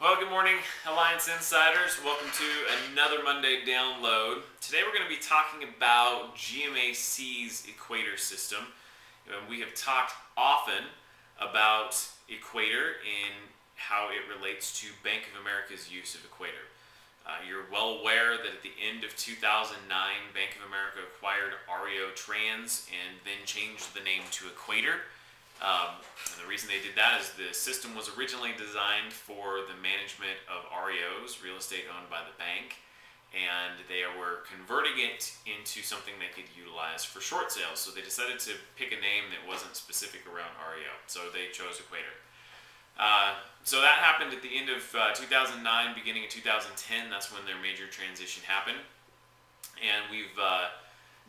Well, good morning, Alliance Insiders. Welcome to another Monday download. Today we're going to be talking about GMAC's Equator system. We have talked often about Equator and how it relates to Bank of America's use of Equator. You're well aware that at the end of 2009, Bank of America acquired REO Trans and then changed the name to Equator. And the reason they did that is the system was originally designed for the management of REOs, real estate owned by the bank, and they were converting it into something they could utilize for short sales. So they decided to pick a name that wasn't specific around REO. So they chose Equator. So that happened at the end of 2009, beginning of 2010. That's when their major transition happened. And we've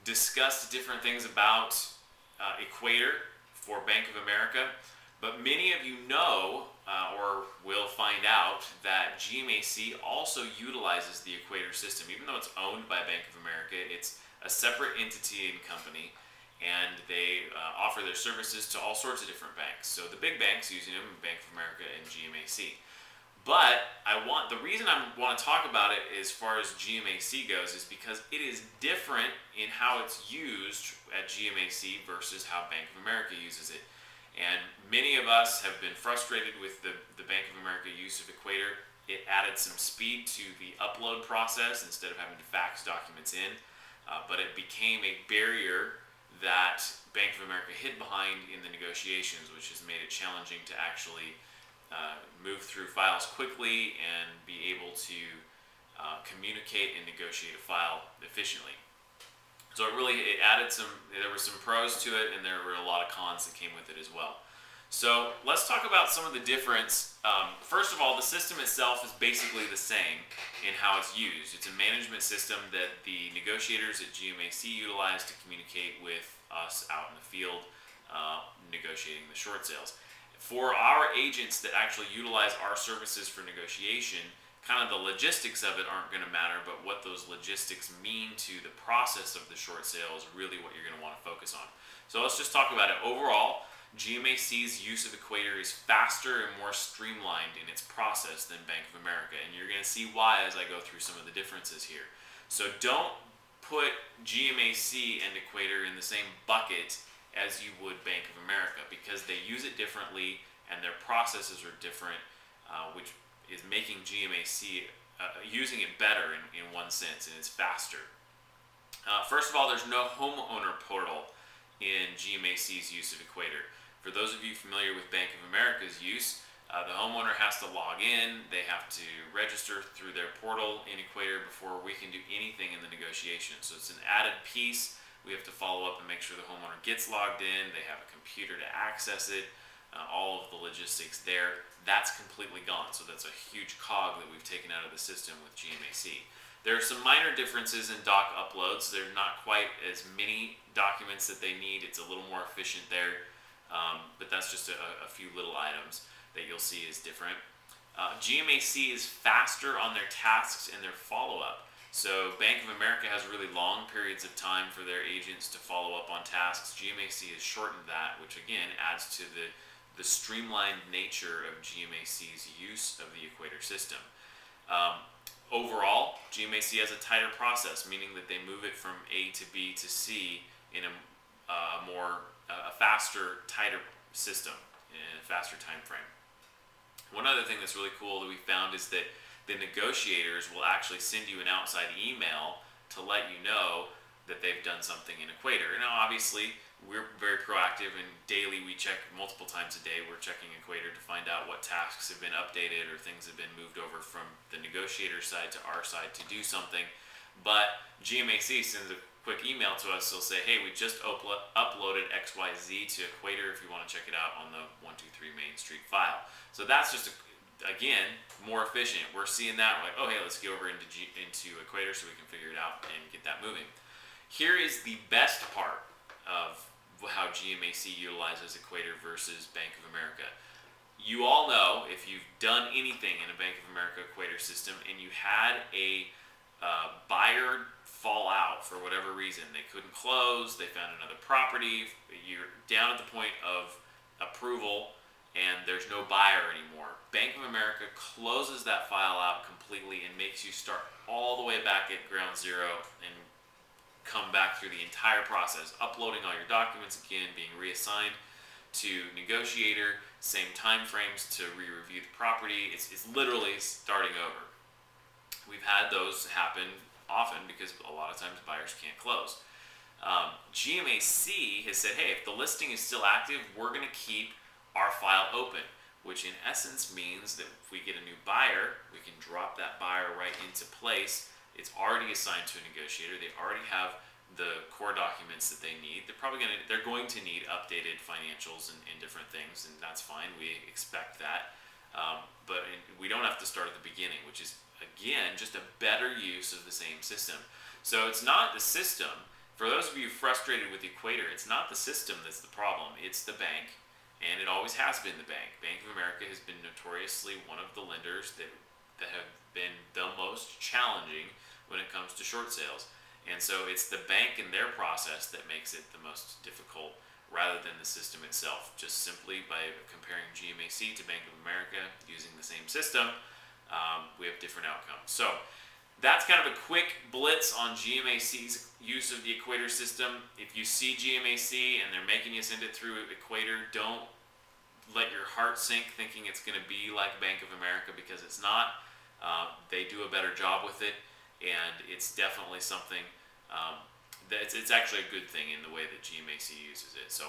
discussed different things about Equator for Bank of America, but many of you know or will find out that GMAC also utilizes the Equator system. Even though it's owned by Bank of America, it's a separate entity and company, and they offer their services to all sorts of different banks. So the big banks using them, Bank of America and GMAC. But the reason I want to talk about it as far as GMAC goes is because it is different in how it's used at GMAC versus how Bank of America uses it. And many of us have been frustrated with the Bank of America use of Equator. It added some speed to the upload process instead of having to fax documents in, but it became a barrier that Bank of America hid behind in the negotiations, which has made it challenging to actually move through files quickly and be able to communicate and negotiate a file efficiently. So it added there were some pros to it, and there were a lot of cons that came with it as well. So let's talk about some of the difference. First of all, the system itself is basically the same in how it's used. It's a management system that the negotiators at GMAC utilize to communicate with us out in the field negotiating the short sales. For our agents that actually utilize our services for negotiation, kind of the logistics of it aren't going to matter, but what those logistics mean to the process of the short sale is really what you're going to want to focus on. So let's just talk about it. Overall, GMAC's use of Equator is faster and more streamlined in its process than Bank of America, and you're going to see why as I go through some of the differences here. So don't put GMAC and Equator in the same bucket as you would Bank of America, because they use it differently and their processes are different, which is making GMAC using it better in one sense, and it's faster. First of all, there's no homeowner portal in GMAC's use of Equator. For those of you familiar with Bank of America's use, the homeowner has to log in, they have to register through their portal in Equator before we can do anything in the negotiation. So it's an added piece. We have to follow up and make sure the homeowner gets logged in, they have a computer to access it, all of the logistics there. That's completely gone, so that's a huge cog that we've taken out of the system with GMAC. There are some minor differences in doc uploads. There's not quite as many documents that they need. It's a little more efficient there, but that's just a few little items that you'll see is different. GMAC is faster on their tasks and their follow-up. So Bank of America has really long periods of time for their agents to follow up on tasks. GMAC has shortened that, which again adds to the streamlined nature of GMAC's use of the Equator system. Overall, GMAC has a tighter process, meaning that they move it from A to B to C in a faster, tighter system in a faster time frame. One other thing that's really cool that we found is that the negotiators will actually send you an outside email to let you know that they've done something in Equator. Now, obviously, we're very proactive, and daily we check multiple times a day. We're checking Equator to find out what tasks have been updated or things have been moved over from the negotiator side to our side to do something. But GMAC sends a quick email to us. They'll say, hey, we just uploaded XYZ to Equator if you want to check it out on the 123 Main Street file. So that's just again, more efficient. We're seeing that, like, oh, hey, let's go over into Equator so we can figure it out and get that moving. Here is the best part of how GMAC utilizes Equator versus Bank of America. You all know, if you've done anything in a Bank of America Equator system and you had a buyer fall out for whatever reason, they couldn't close, they found another property, you're down at the point of approval, and there's no buyer anymore. Bank of America closes that file out completely and makes you start all the way back at ground zero and come back through the entire process, uploading all your documents again, being reassigned to negotiator, same time frames to re-review the property. It's literally starting over. We've had those happen often because a lot of times buyers can't close. GMAC has said, hey, if the listing is still active, we're going to keep our file open, which in essence means that if we get a new buyer, we can drop that buyer right into place. It's already assigned to a negotiator. They already have the core documents that they need. They're going to need updated financials and different things, and that's fine. We expect that. But we don't have to start at the beginning, which is, again, just a better use of the same system. So it's not the system. For those of you frustrated with Equator, it's not the system that's the problem. It's the bank, and it always has been the bank. Bank of America has been notoriously one of the lenders that have been the most challenging when it comes to short sales. And so it's the bank and their process that makes it the most difficult rather than the system itself. Just simply by comparing GMAC to Bank of America using the same system, we have different outcomes. So that's kind of a quick blitz on GMAC's use of the Equator system. If you see GMAC and they're making you send it through Equator, don't let your heart sink thinking it's going to be like Bank of America, because it's not. They do a better job with it, and it's definitely something it's actually a good thing in the way that GMAC uses it. So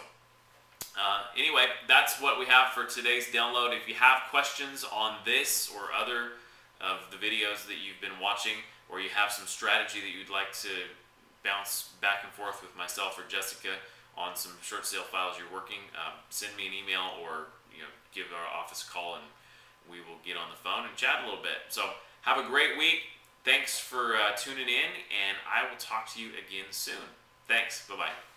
anyway, that's what we have for today's download. If you have questions on this or other of the videos that you've been watching, or you have some strategy that you'd like to bounce back and forth with myself or Jessica on some short sale files you're working, send me an email or give our office a call, and we will get on the phone and chat a little bit. So have a great week. Thanks for tuning in, and I will talk to you again soon. Thanks. Bye-bye.